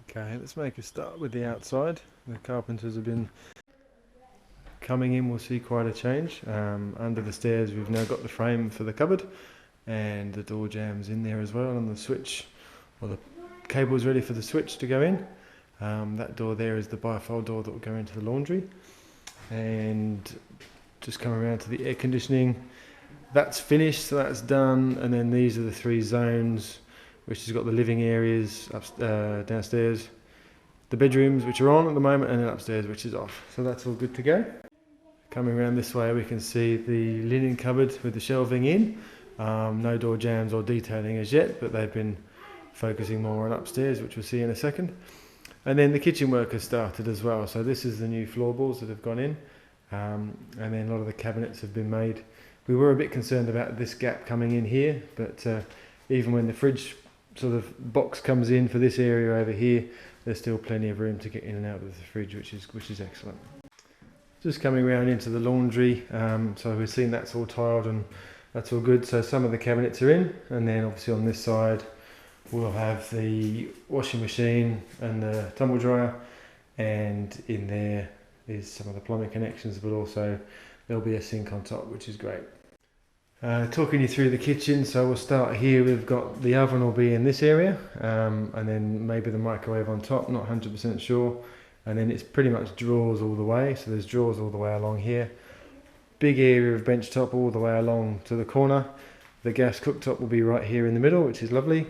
Okay, let's make a start with the outside. The carpenters have been coming in, we'll see quite a change. Under the stairs we've now got the frame for the cupboard and the door jambs in there as well, and the switch, or the cable's ready for the switch to go in. That door there is the bifold door that will go into the laundry. And just come around to the air conditioning. That's finished, so that's done. And then these are the three zones, which has got the living areas downstairs, the bedrooms which are on at the moment, and then upstairs which is off. So that's all good to go. Coming around this way we can see the linen cupboard with the shelving in. No door jambs or detailing as yet, but they've been focusing more on upstairs, which we'll see in a second. And then the kitchen work has started as well. So this is the new floorboards that have gone in, and then a lot of the cabinets have been made. We were a bit concerned about this gap coming in here, but even when the fridge sort of box comes in for this area over here, there's still plenty of room to get in and out of the fridge, which is excellent. Just coming around into the laundry, so we've seen that's all tiled and that's all good. So some of the cabinets are in, and then obviously on this side we'll have the washing machine and the tumble dryer, and in there is some of the plumbing connections, but also there'll be a sink on top, which is great. Talking you through the kitchen, so we'll start here. We've got the oven will be in this area, and then maybe the microwave on top, not 100% sure. And then it's pretty much drawers all the way, so there's drawers all the way along here. Big area of bench top all the way along to the corner. The gas cooktop will be right here in the middle, which is lovely.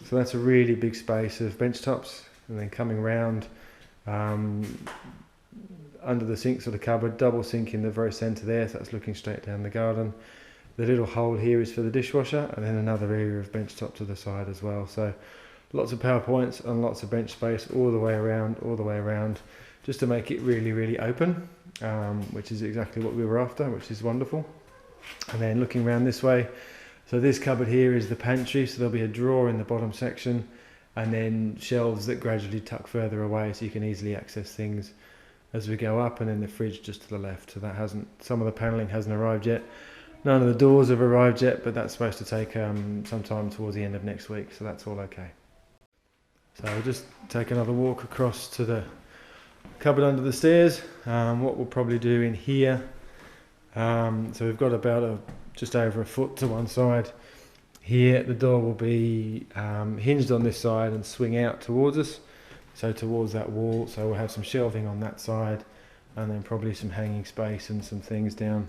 So that's a really big space of bench tops. And then coming round under the sinks of the cupboard, double sink in the very centre there, so that's looking straight down the garden. The little hole here is for the dishwasher, and then another area of bench top to the side as well. So lots of power points and lots of bench space all the way around, just to make it really, really open, which is exactly what we were after, which is wonderful. And then looking around this way, so this cupboard here is the pantry, so there'll be a drawer in the bottom section, and then shelves that gradually tuck further away so you can easily access things as we go up, and then the fridge just to the left. So that some of the panelling hasn't arrived yet. None of the doors have arrived yet, but that's supposed to take some time towards the end of next week, so that's all okay. So we'll just take another walk across to the cupboard under the stairs. What we'll probably do in here, so we've got about just over a foot to one side. Here the door will be hinged on this side and swing out towards us, so towards that wall. So we'll have some shelving on that side, and then probably some hanging space and some things down.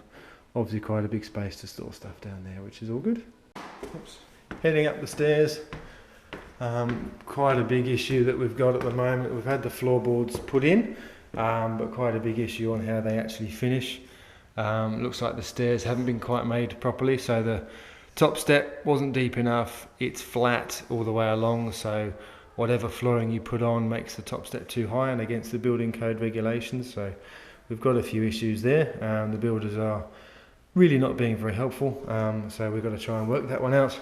Obviously quite a big space to store stuff down there, which is all good. Oops. Heading up the stairs, quite a big issue that we've got at the moment. We've had the floorboards put in, but quite a big issue on how they actually finish. Looks like the stairs haven't been quite made properly, so the top step wasn't deep enough. It's flat all the way along, so whatever flooring you put on makes the top step too high and against the building code regulations. So we've got a few issues there. The builders are really not being very helpful, so we've got to try and work that one out.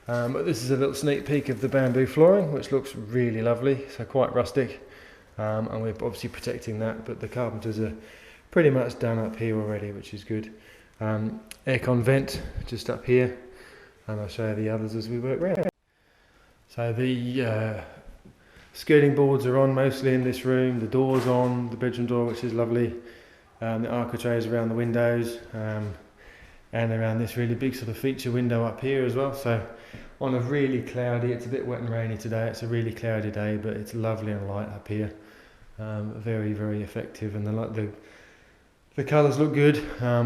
But this is a little sneak peek of the bamboo flooring, which looks really lovely, so quite rustic, and we're obviously protecting that, but the carpenters are pretty much done up here already, which is good. Aircon vent just up here, and I'll show you the others as we work around. So the skirting boards are on mostly in this room, the door's on, the bedroom door, which is lovely, the architraves around the windows, and around this really big sort of feature window up here as well. So on a really cloudy, it's a bit wet and rainy today, it's a really cloudy day, but it's lovely and light up here. Very, very effective, and the colours look good.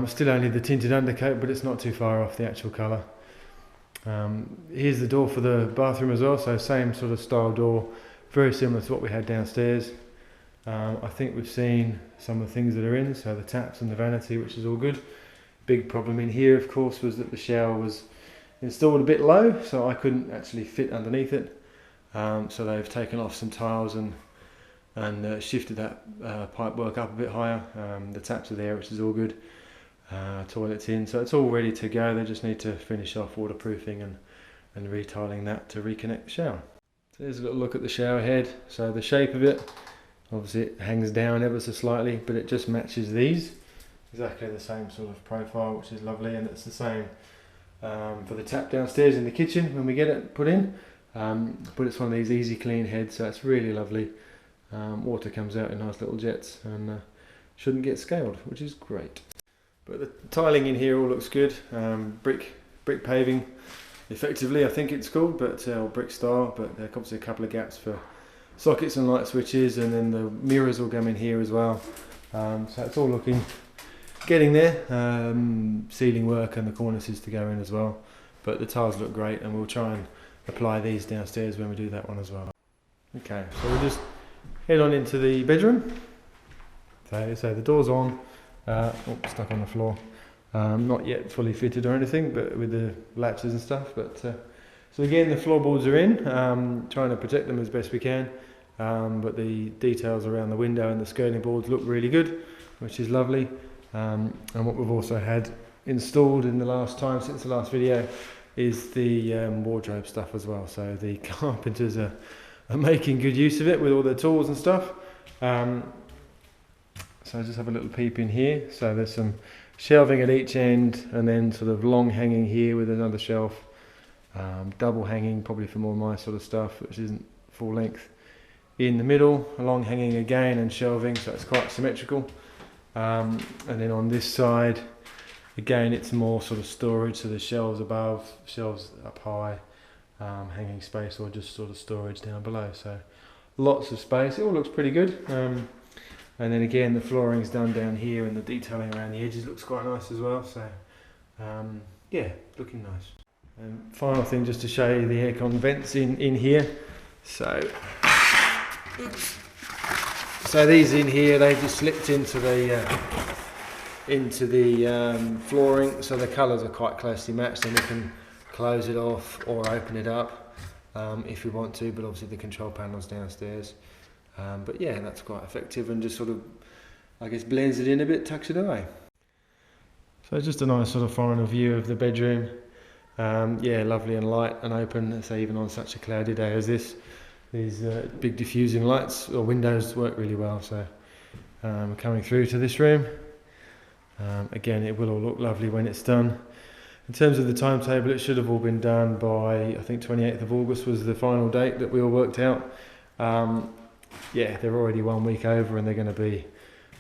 Still only the tinted undercoat, but it's not too far off the actual colour. Here's the door for the bathroom as well, so same sort of style door, very similar to what we had downstairs. I think we've seen some of the things that are in, so the taps and the vanity, which is all good. Big problem in here, of course, was that the shower was installed a bit low, so I couldn't actually fit underneath it. So they've taken off some tiles and shifted that pipe work up a bit higher. The taps are there, which is all good. Toilets in, so it's all ready to go. They just need to finish off waterproofing and retiling that to reconnect the shower. So there's a little look at the shower head. So the shape of it, obviously it hangs down ever so slightly, but it just matches these. Exactly the same sort of profile, which is lovely, and it's the same for the tap downstairs in the kitchen when we get it put in. but it's one of these easy clean heads, so it's really lovely. Water comes out in nice little jets and shouldn't get scaled, which is great. But the tiling in here all looks good. Brick paving, effectively I think it's called, but brick style. But there are obviously a couple of gaps for sockets and light switches, and then the mirrors will come in here as well. So it's all getting there. Ceiling work and the cornices to go in as well. But the tiles look great, and we'll try and apply these downstairs when we do that one as well. Okay, so we'll just head on into the bedroom. So the door's on, stuck on the floor. Not yet fully fitted or anything, but with the latches and stuff. But so again, the floorboards are in, trying to protect them as best we can. But the details around the window and the skirting boards look really good, which is lovely. And what we've also had installed in the last time since the last video is the wardrobe stuff as well. So the carpenters are making good use of it with all their tools and stuff. So I just have a little peep in here. So there's some shelving at each end, and then sort of long hanging here with another shelf, double hanging probably for more of my sort of stuff, which isn't full length. In the middle, a long hanging again and shelving, so it's quite symmetrical. And then on this side, again, it's more sort of storage, so there's shelves above, shelves up high, hanging space, or just sort of storage down below. So lots of space. It all looks pretty good. And then again, the flooring's done down here, and the detailing around the edges looks quite nice as well. So yeah, looking nice. And final thing, just to show you the aircon vents in here. So these in here, they just slipped into the flooring, so the colours are quite closely matched, and we can close it off or open it up if we want to, but obviously the control panel's downstairs. But yeah, that's quite effective, and just sort of, I guess, blends it in a bit, tucks it away. So just a nice sort of final view of the bedroom. Yeah, lovely and light and open, so even on such a cloudy day as this. These big diffusing lights or windows work really well. So coming through to this room, again, it will all look lovely when it's done. In terms of the timetable, it should have all been done by, I think 28th of August was the final date that we all worked out. Yeah, they're already 1 week over, and they're going to be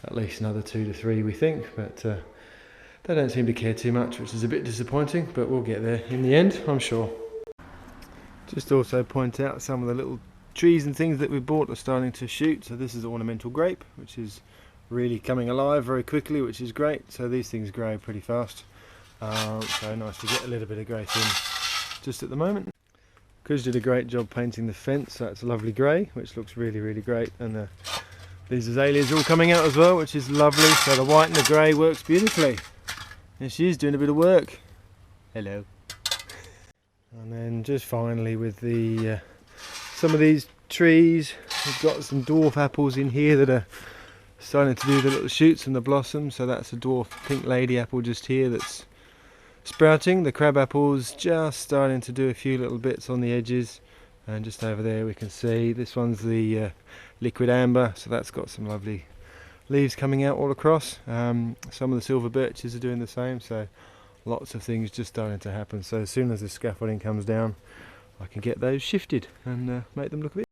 at least another 2 to 3, we think. But they don't seem to care too much, which is a bit disappointing, but we'll get there in the end, I'm sure. Just also point out some of the little trees and things that we bought are starting to shoot. So this is ornamental grape, which is really coming alive very quickly, which is great. So these things grow pretty fast. So nice to get a little bit of growth in just at the moment. Kuj did a great job painting the fence, so it's a lovely grey, which looks really, really great. And these azaleas are all coming out as well, which is lovely. So the white and the grey works beautifully. And she is doing a bit of work. Hello. And then just finally with the some of these trees, we've got some dwarf apples in here that are starting to do the little shoots and the blossoms. So that's a dwarf pink lady apple just here that's sprouting. The crab apple's just starting to do a few little bits on the edges, and just over there we can see this one's the liquid amber, so that's got some lovely leaves coming out all across. Some of the silver birches are doing the same, so lots of things just starting to happen. So as soon as the scaffolding comes down, I can get those shifted and make them look a bit